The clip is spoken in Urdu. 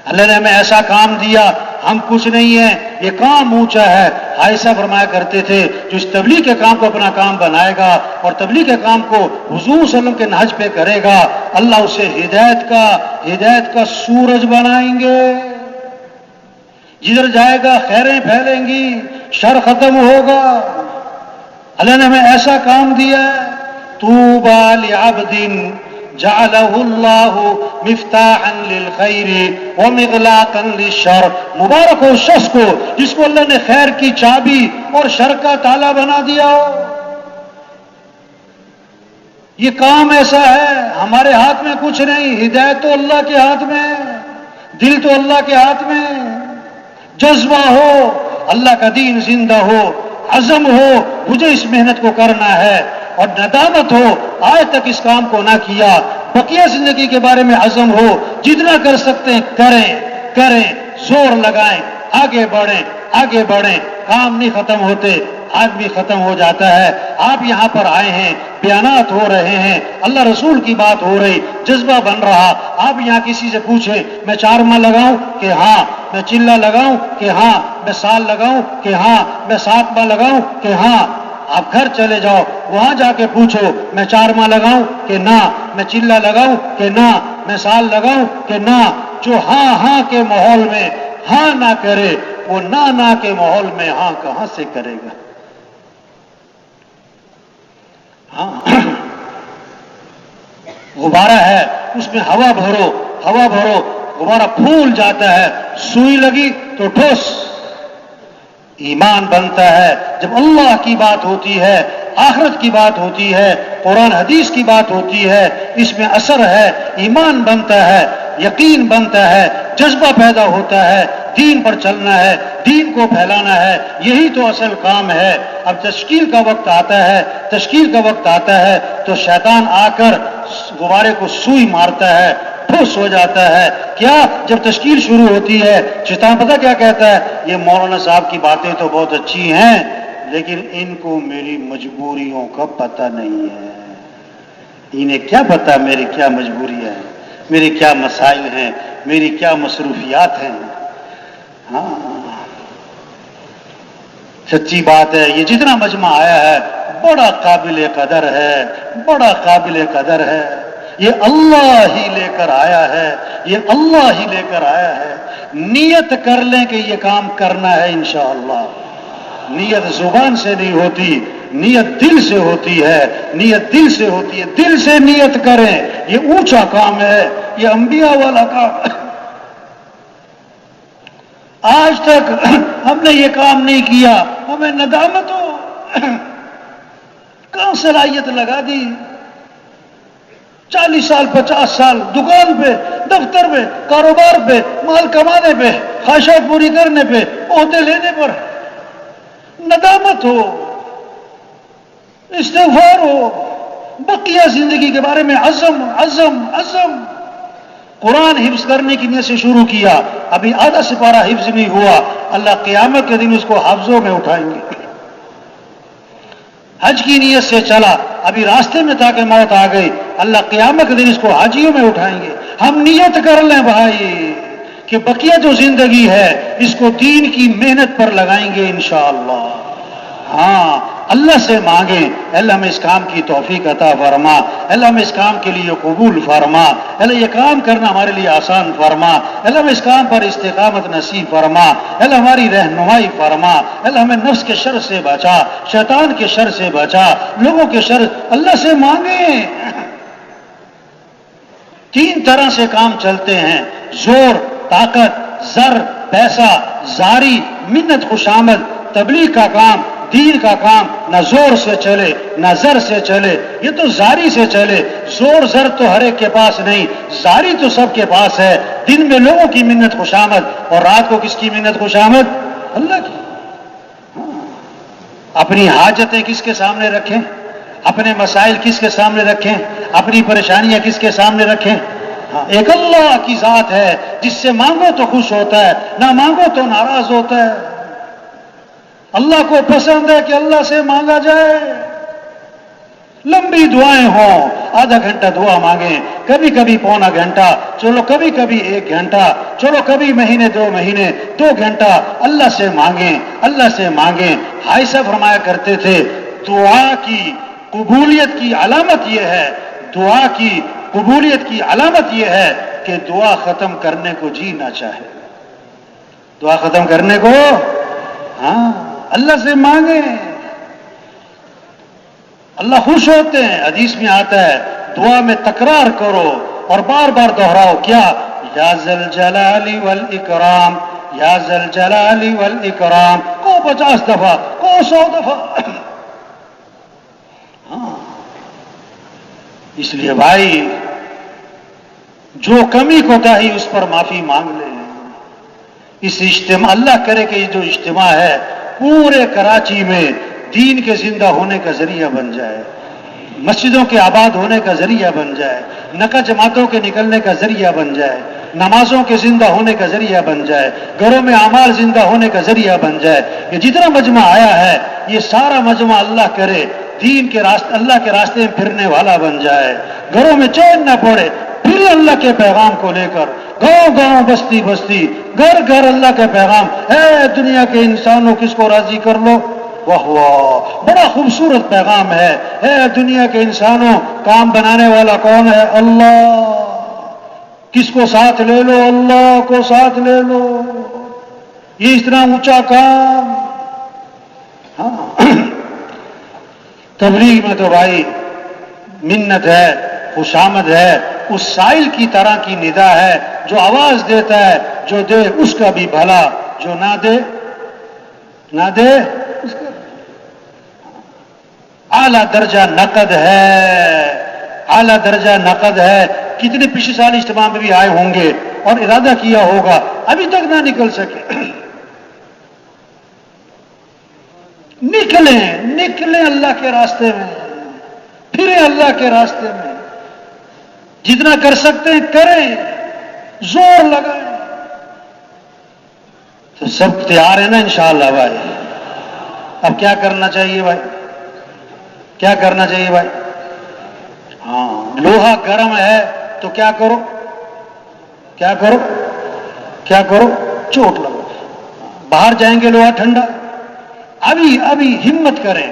اللہ نے ہمیں ایسا کام دیا، ہم کچھ نہیں ہیں، یہ کام اونچا ہے۔ عائشہ فرمایا کرتے تھے جو اس تبلیغ کے کام کو اپنا کام بنائے گا اور تبلیغ کے کام کو حضور صلی اللہ علیہ وسلم کے نہج پہ کرے گا، اللہ اسے ہدایت کا سورج بنائیں گے۔ جدھر جائے گا خیریں پھیلیں گی، شر ختم ہوگا۔ اللہ نے ہمیں ایسا کام دیا ہے، طوبی لعبد جعلہ اللہ مفتاحا للخیر ومغلاقا للشر، مبارک ہو شخص کو جس کو اللہ نے خیر کی چابی اور شر کا تالا بنا دیا ہو۔ یہ کام ایسا ہے، ہمارے ہاتھ میں کچھ نہیں، ہدایت تو اللہ کے ہاتھ میں، دل تو اللہ کے ہاتھ میں، جذبہ ہو، اللہ کا دین زندہ ہو، عزم ہو مجھے اس محنت کو کرنا ہے، اور ندامت ہو آج تک اس کام کو نہ کیا، بقیہ زندگی کے بارے میں عزم ہو، جتنا کر سکتے ہیں کریں، زور لگائیں، آگے بڑھیں، کام نہیں ختم ہوتے، آدمی ختم ہو جاتا ہے۔ آپ یہاں پر آئے ہیں، بیانات ہو رہے ہیں، اللہ رسول کی بات ہو رہی، جذبہ بن رہا، آپ یہاں کسی سے پوچھیں میں 4 ماہ لگاؤں کہ ہاں، میں چلہ لگاؤں کہ ہاں، میں سال لگاؤں کہ ہاں، میں 7 ماہ لگاؤں کہ ہاں، آپ گھر چلے جاؤ، وہاں جا کے پوچھو میں 4 ماہ لگاؤں کہ نہ، میں چلہ لگاؤں کہ نہ، میں سال لگاؤں کہ نہ، جو ہاں کے ماحول میں ہاں نہ کرے، وہ نہ کے ماحول میں ہاں کہاں سے کرے گا؟ ہاں غبارہ ہے، اس میں ہوا بھرو، غبارہ پھول جاتا ہے، سوئی لگی تو ٹھوس۔ ایمان بنتا ہے جب اللہ کی بات ہوتی ہے، آخرت کی بات ہوتی ہے، قرآن حدیث کی بات ہوتی ہے، اس میں اثر ہے، ایمان بنتا ہے، یقین بنتا ہے، جذبہ پیدا ہوتا ہے، دین پر چلنا ہے، دین کو پھیلانا ہے، یہی تو اصل کام ہے۔ اب تشکیل کا وقت آتا ہے تو شیطان آ کر غبارے کو سوئی مارتا ہے، ٹھوس ہو جاتا ہے۔ کیا جب تشکیل شروع ہوتی ہے شیطان پتہ کیا کہتا ہے؟ یہ مولانا صاحب کی باتیں تو بہت اچھی ہیں لیکن ان کو میری مجبوریوں کا پتہ نہیں ہے، انہیں کیا پتہ میری کیا مجبوری ہے، میری کیا مسائل ہیں، میری کیا مصروفیات ہیں۔ ہاں سچی بات ہے، یہ جتنا مجمع آیا ہے بڑا قابل قدر ہے، یہ اللہ ہی لے کر آیا ہے، نیت کر لیں کہ یہ کام کرنا ہے انشاءاللہ۔ نیت زبان سے نہیں ہوتی، نیت دل سے ہوتی ہے، دل سے نیت کریں، یہ اونچا کام ہے، یہ انبیاء والا کام ہے۔ آج تک ہم نے یہ کام نہیں کیا، ہمیں ندامت ہو، کہاں صلاحیت لگا دی، 40 سال 50 سال دکان پہ، دفتر پہ، کاروبار پہ، مال کمانے پہ، خواہشات پوری کرنے پہ، عہدے لینے پر ندامت ہو، استغفار ہو، بقیہ زندگی کے بارے میں عزم۔ قرآن حفظ کرنے کی نیت سے شروع کیا، ابھی آدھا سپارہ حفظ نہیں ہوا، اللہ قیامت کے دن اس کو حافظوں میں اٹھائیں گے۔ حج کی نیت سے چلا، ابھی راستے میں تاکہ موت آ گئی، اللہ قیامت کے دن اس کو حاجیوں میں اٹھائیں گے۔ ہم نیت کر لیں بھائی کہ بقیہ جو زندگی ہے اس کو دین کی محنت پر لگائیں گے انشاءاللہ۔ ہاں اللہ سے مانگیں، اللہ ہمیں اس کام کی توفیق عطا فرما، اللہ ہمیں اس کام کے لیے قبول فرما، اللہ یہ کام کرنا ہمارے لیے آسان فرما، اللہ ہمیں اس کام پر استقامت نصیب فرما، اللہ ہماری رہنمائی فرما، اللہ ہمیں نفس کے شر سے بچا، شیطان کے شر سے بچا، لوگوں کے شر، اللہ سے مانگیں۔ 3 طرح سے کام چلتے ہیں، زور، طاقت، زر، پیسہ، زاری، منت خوشامد۔ تبلیغ کا کام، دین کا کام نہ زور سے چلے نہ زر سے چلے، یہ تو زاری سے چلے۔ زور زر تو ہر ایک کے پاس نہیں، زاری تو سب کے پاس ہے۔ دن میں لوگوں کی منت خوشامد اور رات کو کس کی منت خوشامد؟ اللہ کی۔ اپنی حاجتیں کس کے سامنے رکھیں، اپنے مسائل کس کے سامنے رکھیں، اپنی پریشانیاں کس کے سامنے رکھیں؟ ایک اللہ کی ذات ہے جس سے مانگو تو خوش ہوتا ہے، نہ مانگو تو ناراض ہوتا ہے۔ اللہ کو پسند ہے کہ اللہ سے مانگا جائے، لمبی دعائیں ہوں، آدھا گھنٹہ دعا مانگیں، کبھی کبھی پونا گھنٹہ، چلو کبھی کبھی 1 گھنٹہ، چلو کبھی مہینے 2 مہینے 2 گھنٹہ اللہ سے مانگیں، اللہ سے مانگیں۔ بھائی صاحب فرمایا کرتے تھے دعا کی قبولیت کی علامت یہ ہے، دعا کی قبولیت کی علامت یہ ہے کہ دعا ختم کرنے کو جی نہ چاہے، دعا ختم کرنے کو، ہاں اللہ سے مانگیں، اللہ خوش ہوتے ہیں۔ حدیث میں آتا ہے دعا میں تکرار کرو اور بار بار دہراؤ، کیا؟ یا ذل جلال والاکرام، یا ذل جلال والاکرام، کو 50 دفعہ، کو 100 دفعہ۔ ہاں اس لیے بھائی جو کمی کوتاہی اس پر معافی مانگ لیں۔ اس اجتماع، اللہ کرے کہ یہ جو اجتماع ہے پورے کراچی میں دین کے زندہ ہونے کا ذریعہ بن جائے، مسجدوں کے آباد ہونے کا ذریعہ بن جائے، نقہ جماعتوں کے نکلنے کا ذریعہ بن جائے، نمازوں کے زندہ ہونے کا ذریعہ بن جائے، گھروں میں اعمال زندہ ہونے کا ذریعہ بن جائے۔ یہ جتنا مجمع آیا ہے یہ سارا مجمع اللہ کرے دین کے راستے، اللہ کے راستے میں پھرنے والا بن جائے، گھروں میں چین نہ پڑے، پھر اللہ کے پیغام کو لے کر گاؤں گاؤں، بستی بستی، گھر گھر اللہ کا پیغام۔ اے دنیا کے انسانوں کس کو راضی کر لو، واہ واہ، بڑا خوبصورت پیغام ہے۔ اے دنیا کے انسانوں کام بنانے والا کون ہے؟ اللہ، کس کو ساتھ لے لو؟ اللہ کو ساتھ لے لو، یہ اتنا اونچا کام۔ ہاں تبلیغ میں تو بھائی منت ہے، خوشامد ہے، اس سائل کی طرح کی ندا ہے، جو آواز دیتا ہے، جو دے اس کا بھی بھلا، جو نہ دے نہ دے اس کا۔ اعلیٰ درجہ نقد ہے، اعلیٰ درجہ نقد ہے۔ کتنے پچھلے سال اجتماع میں بھی آئے ہوں گے اور ارادہ کیا ہوگا، ابھی تک نہ نکل سکے۔ نکلیں نکلیں اللہ کے راستے میں، پھریں اللہ کے راستے میں، جتنا کر سکتے ہیں کریں، زور لگائیں۔ تو سب تیار ہیں نا انشاءاللہ بھائی؟ اب کیا کرنا چاہیے بھائی؟ کیا کرنا چاہیے بھائی؟ ہاں لوہا گرم ہے تو کیا کرو؟ کیا کرو؟ کیا کرو؟ چوٹ لگو۔ باہر جائیں گے لوہا ٹھنڈا، ابھی ہمت کریں،